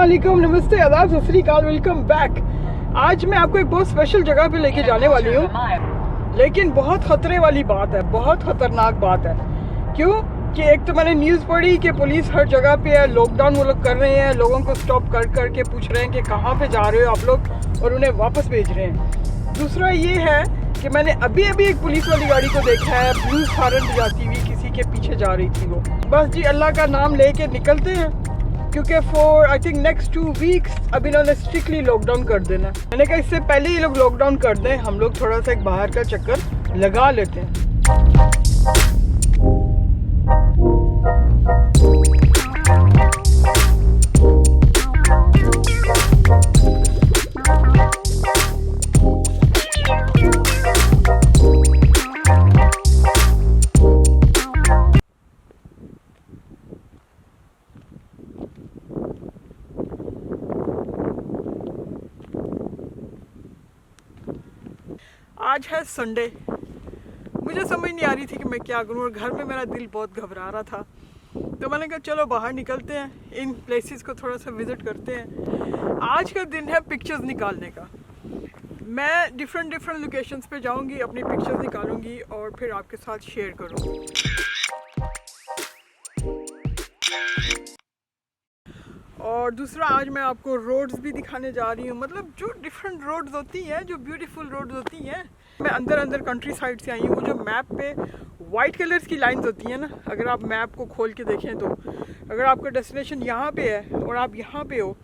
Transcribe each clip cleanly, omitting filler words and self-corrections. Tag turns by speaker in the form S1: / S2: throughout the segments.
S1: वालेकुम, नमस्ते, आदाब, सत श्री अकाल, वेलकम बैक। आज मैं आपको एक बहुत स्पेशल जगह पे लेके जाने वाली हूँ, लेकिन बहुत खतरे वाली बात है, बहुत खतरनाक बात है। क्यों कि एक तो मैंने न्यूज़ पढ़ी कि पुलिस हर जगह पे है, लॉकडाउन वो लोग कर रहे हैं, लोगों को स्टॉप कर करके पूछ रहे हैं कि कहाँ पे जा रहे हो आप लोग, और उन्हें वापस भेज रहे हैं। दूसरा ये है कि मैंने अभी एक पुलिस वाली गाड़ी को देखा है, ब्लू हॉर्न बजाती हुई किसी के पीछे जा रही थी वो। बस जी अल्लाह का नाम लेके निकलते हैं, क्योंकि for I think next 2 weeks अब इन्होंने स्ट्रिक्टली लॉकडाउन कर देना। मैंने कहा इससे पहले ये लोग लॉकडाउन कर दें, हम लोग थोड़ा सा एक बाहर का चक्कर लगा लेते हैं। आज है संडे, मुझे समझ नहीं आ रही थी कि मैं क्या करूं, और घर में मेरा दिल बहुत घबरा रहा था, तो मैंने कहा चलो बाहर निकलते हैं, इन प्लेसेस को थोड़ा सा विज़िट करते हैं। आज का दिन है पिक्चर्स निकालने का। मैं डिफरेंट लोकेशंस पे जाऊंगी, अपनी पिक्चर्स निकालूंगी और फिर आपके साथ शेयर करूंगी। और दूसरा, आज मैं आपको रोड्स भी दिखाने जा रही हूँ, मतलब जो डिफरेंट रोड्स होती हैं, जो ब्यूटीफुल रोड्स होती हैं। मैं अंदर कंट्री साइड से आई हूँ। वो जो मैप पे वाइट कलर्स की लाइंस होती हैं ना, अगर आप मैप को खोल के देखें तो अगर आपका डेस्टिनेशन यहाँ पे है और आप यहाँ पे हो,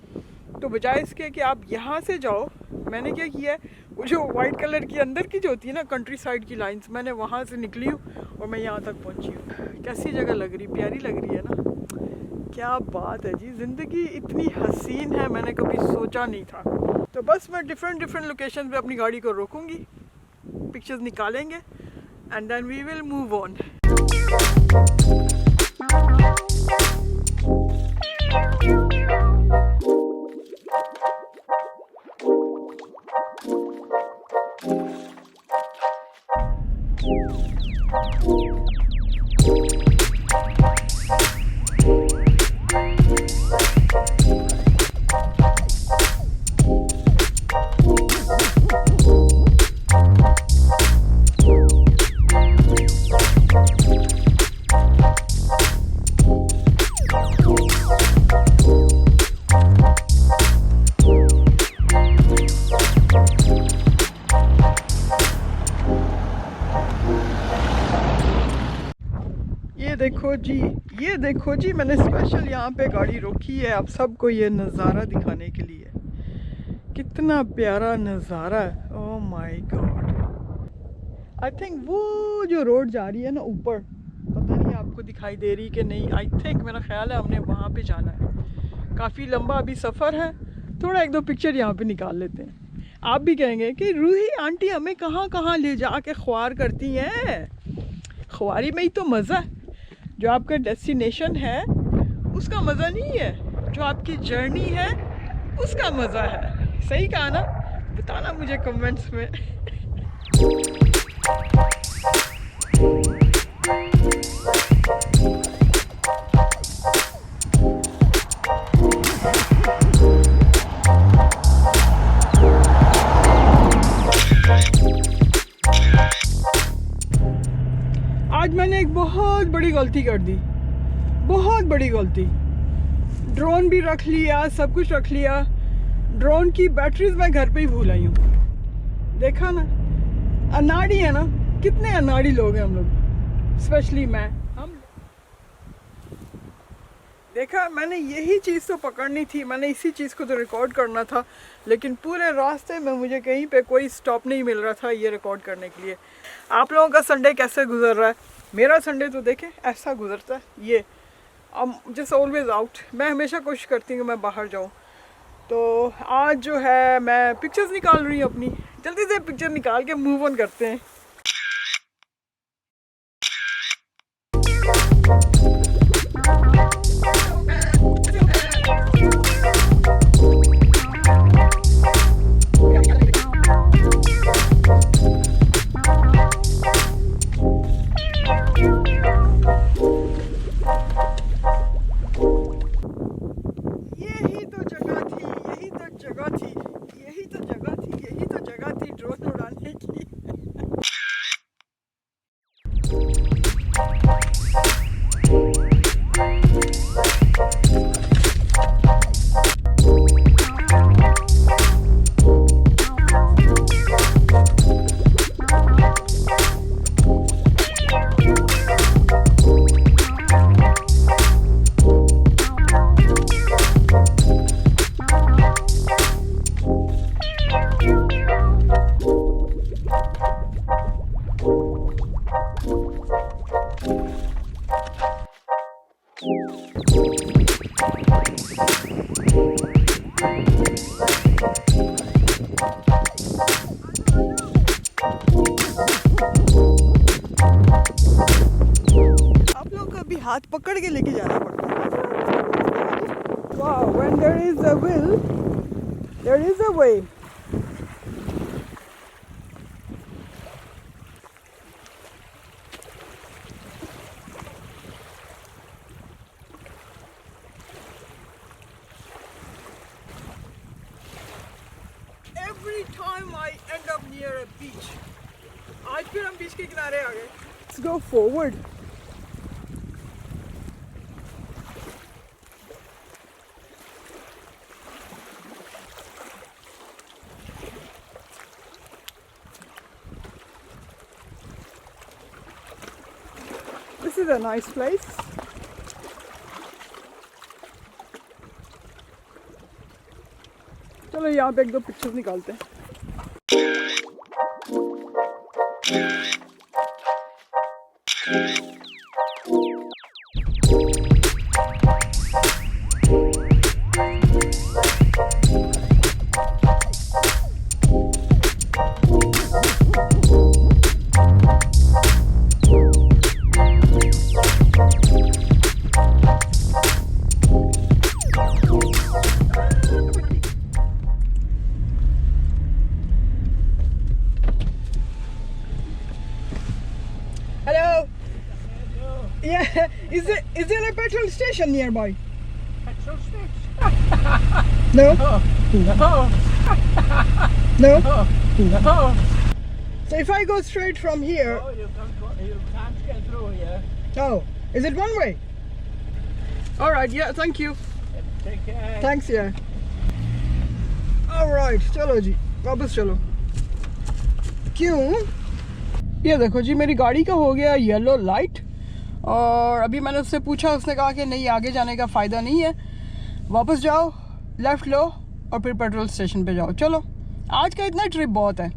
S1: तो बजाय इसके कि आप यहाँ से जाओ, मैंने क्या किया है, वो जो वाइट कलर की अंदर की जो होती है ना कंट्री साइड की लाइन्स, मैंने वहाँ से निकली हूँ और मैं यहाँ तक पहुँची हूँ। कैसी जगह लग रही, प्यारी लग रही है ना। क्या बात है जी, ज़िंदगी इतनी हसीन है, मैंने कभी सोचा नहीं था। तो बस मैं डिफरेंट लोकेशन पे अपनी गाड़ी को रोकूंगी, पिक्चर्स निकालेंगे and then we will move on. ये देखो जी, मैंने स्पेशल यहाँ पे गाड़ी रोकी है आप सबको ये नज़ारा दिखाने के लिए। कितना प्यारा नज़ारा है, oh my God. I think वो जो रोड जा रही है ना ऊपर, पता नहीं आपको दिखाई दे रही कि नहीं, आई थिंक मेरा ख्याल है हमने वहाँ पे जाना है। काफ़ी लंबा अभी सफ़र है, थोड़ा 1-2 पिक्चर यहाँ पे निकाल लेते हैं। आप भी कहेंगे कि रूही आंटी हमें कहाँ ले जा के ख्वार करती हैं। ख्वारी में ही तो मज़ा है, जो आपका डेस्टिनेशन है उसका मज़ा नहीं है, जो आपकी जर्नी है उसका मज़ा है। सही कहा ना, बताना मुझे कमेंट्स में। आज मैंने एक बहुत बड़ी गलती कर दी, बहुत बड़ी गलती। ड्रोन भी रख लिया, सब कुछ रख लिया, ड्रोन की बैटरीज मैं घर पे ही भूल आई हूँ। देखा ना, अनाड़ी है ना, कितने अनाड़ी लोग हैं हम लोग, स्पेशली मैं। हम देखा, मैंने यही चीज़ तो पकड़नी थी, मैंने इसी चीज़ को तो रिकॉर्ड करना था, लेकिन पूरे रास्ते में मुझे कहीं पे कोई स्टॉप नहीं मिल रहा था ये रिकॉर्ड करने के लिए। आप लोगों का संडे कैसे गुजर रहा है? मेरा संडे तो देखें ऐसा गुजरता है, ये जस्ट ऑलवेज आउट। मैं हमेशा कोशिश करती हूँ कि मैं बाहर जाऊँ। तो आज जो है मैं पिक्चर्स निकाल रही हूँ अपनी, जल्दी से पिक्चर निकाल के मूव ऑन करते हैं। यही तो जगह हाथ पकड़ के लेके जाना पड़ता है। वाह, when there is a will, there is a way. Every time I end up near a beach. आज फिर हम बीच के किनारे आ गए। Let's go forward. This is a nice place. चलो यहाँ पे एक दो पिक्चर्स निकालते हैं। Hello. Yeah, is there a petrol station nearby?
S2: Petrol station?
S1: No.
S2: No.
S1: No.
S2: No.
S1: So if I go straight from here,
S2: Oh, you can't get through here.
S1: oh, is it one way? All right. Yeah. Thank you.
S2: Take care.
S1: Thanks. Yeah. All right. चलो जी, वापस चलो। क्यों? ये देखो जी, मेरी गाड़ी का हो गया येलो लाइट, और अभी मैंने उससे पूछा, उसने कहा कि नहीं, आगे जाने का फ़ायदा नहीं है, वापस जाओ, लेफ़्ट लो और फिर पेट्रोल स्टेशन पे जाओ। चलो, आज का इतना ट्रिप बहुत है।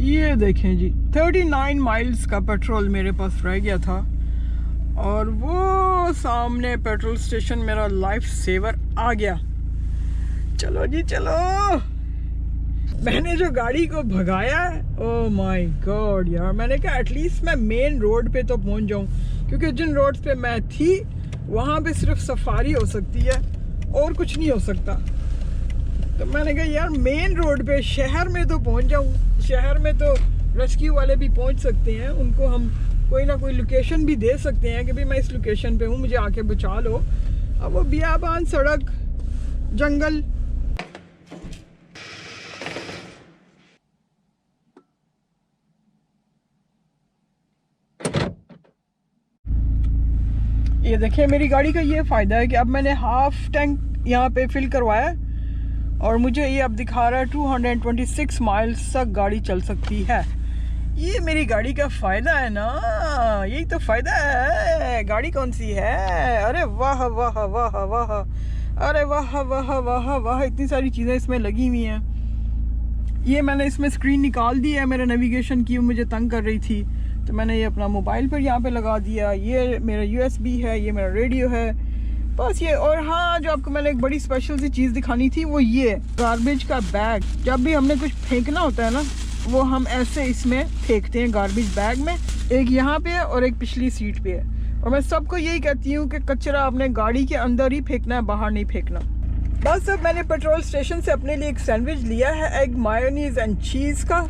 S1: ये देखें जी, 39 माइल्स का पेट्रोल मेरे पास रह गया था, और वो सामने पेट्रोल स्टेशन मेरा लाइफ सेवर आ गया। चलो जी चलो। मैंने जो गाड़ी को भगाया, ओह माय गॉड यार, मैंने कहा एटलीस्ट मैं मेन रोड पे तो पहुंच जाऊं, क्योंकि जिन रोड्स पे मैं थी वहां पे सिर्फ सफारी हो सकती है और कुछ नहीं हो सकता। तो मैंने कहा यार मेन रोड पे, शहर में तो पहुंच जाऊं। शहर में तो रेस्क्यू वाले भी पहुंच सकते हैं, उनको हम कोई ना कोई लोकेशन भी दे सकते हैं कि भाई मैं इस लोकेशन पे हूँ, मुझे आके बचा लो। अब वो बियाबान, सड़क, जंगल, ये देखिए मेरी गाड़ी का ये फ़ायदा है कि अब मैंने हाफ टैंक यहाँ पे फिल करवाया, और मुझे ये अब दिखा रहा है 226 माइल्स तक गाड़ी चल सकती है। ये मेरी गाड़ी का फ़ायदा है ना, यही तो फ़ायदा है। गाड़ी कौन सी है? अरे वाह वाह वाह वाह, अरे वाह वाह वाह वाह, इतनी सारी चीज़ें इसमें लगी हुई हैं। ये मैंने इसमें स्क्रीन निकाल दी है, मेरे नेविगेशन की मुझे तंग कर रही थी, तो मैंने ये अपना मोबाइल पर यहाँ पे लगा दिया। ये मेरा USB है, ये मेरा रेडियो है, बस ये। और हाँ, जो आपको मैंने एक बड़ी स्पेशल सी चीज़ दिखानी थी, वो ये गार्बेज का बैग। जब भी हमने कुछ फेंकना होता है ना, वो हम ऐसे इसमें फेंकते हैं गार्बेज बैग में। एक यहाँ पे है और एक पिछली सीट पे है, और मैं सबको यही कहती हूँ कि कचरा अपने गाड़ी के अंदर ही फेंकना है, बाहर नहीं फेंकना। बस अब मैंने पेट्रोल स्टेशन से अपने लिए एक सैंडविच लिया है, एग मायोनीज एंड चीज़ का।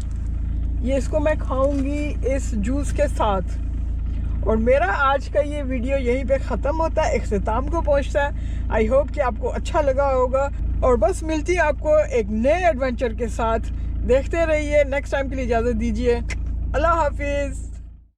S1: ये इसको मैं खाऊंगी इस जूस के साथ। और मेरा आज का ये वीडियो यहीं पे ख़त्म होता है, इख्तिताम को पहुंचता है। आई होप कि आपको अच्छा लगा होगा, और बस मिलती है आपको एक नए एडवेंचर के साथ। देखते रहिए। नेक्स्ट टाइम के लिए इजाज़त दीजिए। अल्लाह हाफिज़।